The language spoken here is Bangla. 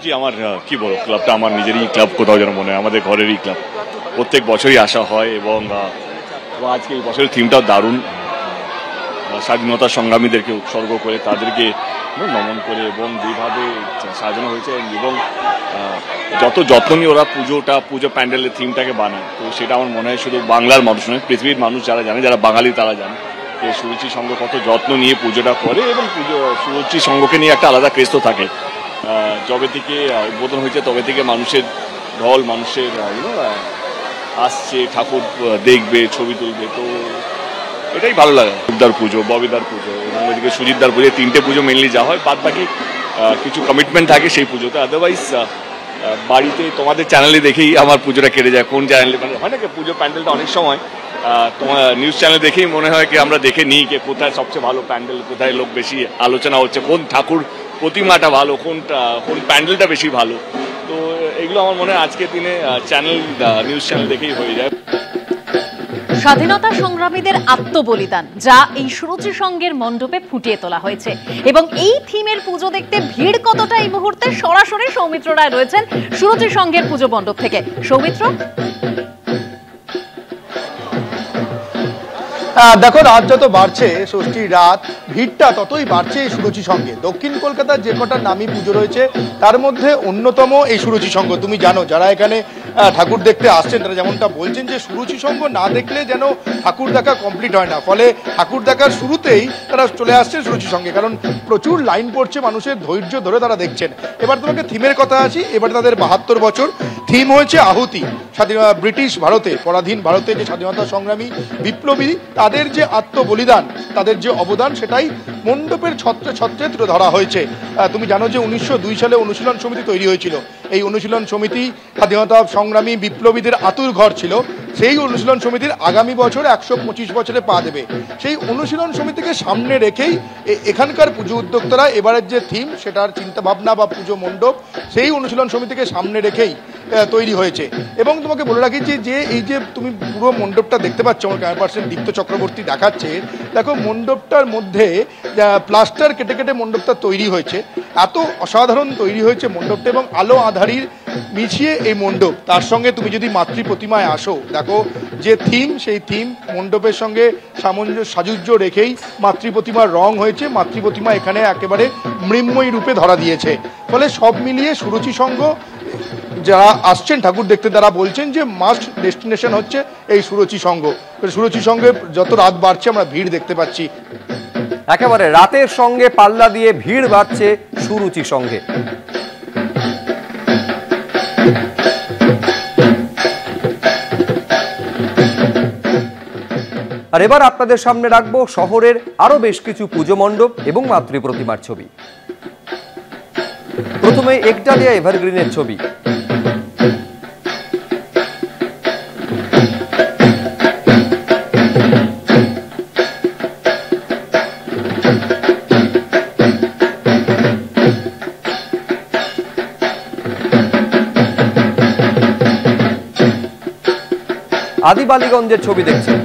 সুরুচি আমার কি বলবো, ক্লাবটা আমার নিজেরই ক্লাব, কোথাও যেন মনে হয় আমাদের ঘরেরই ক্লাব। প্রত্যেক বছরই আসা হয় এবং আজকে এই বছরের থিমটাও দারুণ। স্বাধীনতা সংগ্রামীদেরকে উৎসর্গ করে তাদেরকে নমন করে এবং যেভাবে সাজানো হয়েছে এবং যত যত্ন নিয়ে ওরা পুজো প্যান্ডেলের থিমটাকে বানায়, তো সেটা আমার মনে হয় শুধু বাংলার মানুষ নয়, পৃথিবীর মানুষ যারা জানে, যারা বাঙালি তারা জানে যে সুরুচি সংঘ কত যত্ন নিয়ে পুজোটা করে এবং সুরুচি সংঘকে নিয়ে একটা আলাদা ক্রেজ তো থাকে। যবে থেকে উদ্বোধন হয়েছে তবে থেকে মানুষের ঢল, মানুষের আসছে, ঠাকুর দেখবে, ছবি তুলবে, তো এটাই ভালো লাগে। রূপদার পুজো, ববিদার পুজো এবং ওইদিকে সুজিতদার পুজো, 3টে পুজো মেনলি যা হয়, বাদ বাকি কিছু কমিটমেন্ট থাকে সেই পুজোতে। আদারওয়াইজ বাড়িতে তোমাদের চ্যানেলে দেখেই আমার পুজোটা কেটে যায়। কোন চ্যানেলে মানে হয় না কি, পুজো প্যান্ডেলটা অনেক সময় তোমার নিউজ চ্যানেল দেখেই মনে হয় কি আমরা দেখে নিই যে কোথায় সবচেয়ে ভালো প্যান্ডেল, কোথায় লোক বেশি আলোচনা হচ্ছে, কোন ঠাকুর প্রতিমাটা ভালো, কোন প্যান্ডেলটা বেশি ভালো। তো এগুলো আমার মনে হয় আজকের দিনে নিউজ চ্যানেল দেখেই হয়ে যায়। স্বাধীনতা সংগ্রামীদের আত্মবলিদান যা এই সুরুচি সংঘের মণ্ডপে ফুটিয়ে তোলা হয়েছে এবং এই থিমের পুজো দেখতে ভিড় কতটা এই মুহূর্তে সরাসরি সৌমিত্র রায় রয়েছেন সুরুচি সংঘের পুজো মণ্ডপ থেকে। সৌমিত্র, দেখো, রাত যত বাড়ছে, ষষ্ঠীর রাত, ভিড়টা ততই বাড়ছে এই সুরুচি সংঘে। দক্ষিণ কলকাতার যে কটা নামী পুজো রয়েছে তার মধ্যে অন্যতম এই সুরুচি সংঘ। তুমি জানো, যারা এখানে ঠাকুর দেখতে আসছেন তারা যেমনটা বলছেন যে সুরুচি সংঘ না দেখলে যেন ঠাকুর দেখা কমপ্লিট হয় না। ফলে ঠাকুর দেখার শুরুতেই তারা চলে আসছে সুরুচি সংঘে, কারণ প্রচুর লাইন পড়ছে, মানুষের ধৈর্য ধরে তারা দেখছেন। এবার তোমাকে থিমের কথা আসি। এবার তাদের 72 বছর, থিম হয়েছে আহুতি। ব্রিটিশ ভারতে, পরাধীন ভারতে যে স্বাধীনতা সংগ্রামী বিপ্লবী, তাদের যে আত্মবলিদান, তাদের যে অবদান, সেটাই মণ্ডপের ছত্রে ছত্রে তুলে ধরা হয়েছে। তুমি জানো যে 1902 সালে অনুশীলন সমিতি তৈরি হয়েছিল। এই অনুশীলন সমিতি স্বাধীনতা সংগ্রামী বিপ্লবীদের আতুর ঘর ছিল। সেই অনুশীলন সমিতির আগামী বছর 125 বছরে পা দেবে। সেই অনুশীলন সমিতিকে সামনে রেখেই এখানকার পুজো উদ্যোক্তারা এবারের যে থিম, সেটার চিন্তাভাবনা বা পুজো মণ্ডপ সেই অনুশীলন সমিতিকে সামনে রেখেই তৈরি হয়েছে। এবং তোমাকে বলে রাখি যে এই যে তুমি পুরো মণ্ডপটা দেখতে পাচ্ছ, আমার ক্যামেরা পার্সন দীপ্ত চক্রবর্তী দেখাচ্ছে, দেখো মণ্ডপটার মধ্যে প্লাস্টার কেটে কেটে মণ্ডপটা তৈরি হয়েছে। এত অসাধারণ তৈরি হয়েছে মণ্ডপটা এবং আলো আধারির মিছিয়ে এই মণ্ডপ। তার সঙ্গে তুমি যদি মাতৃ প্রতিমায় আসো, দেখো যে থিম, সেই থিম মণ্ডপের সঙ্গে সাজুজ্য রেখেই মাতৃ প্রতিমার রং হয়েছে। মাতৃ প্রতিমা এখানে একেবারে মৃন্ময়ী রূপে ধরা দিয়েছে। ফলে সব মিলিয়ে সুরুচি সংঘ যারা আসছেন ঠাকুর দেখতে তারা বলছেন যে মাস্ট ডেস্টিনেশন হচ্ছে এই সুরুচি সংঘ। সুরুচি সংঘে যত রাত বাড়ছে আমরা ভিড় দেখতে পাচ্ছি। একেবারে রাতের সঙ্গে পাল্লা দিয়ে ভিড় বাড়ছে সুরুচি সংঘে। আর এবার আপনাদের সামনে রাখবো শহরের আরো বেশ কিছু পুজো মণ্ডপ এবং মাতৃ প্রতিমার ছবি। প্রথমে একডালিয়া এভারগ্রিনের ছবি। আদি বালিগঞ্জের ছবি দেখছেন।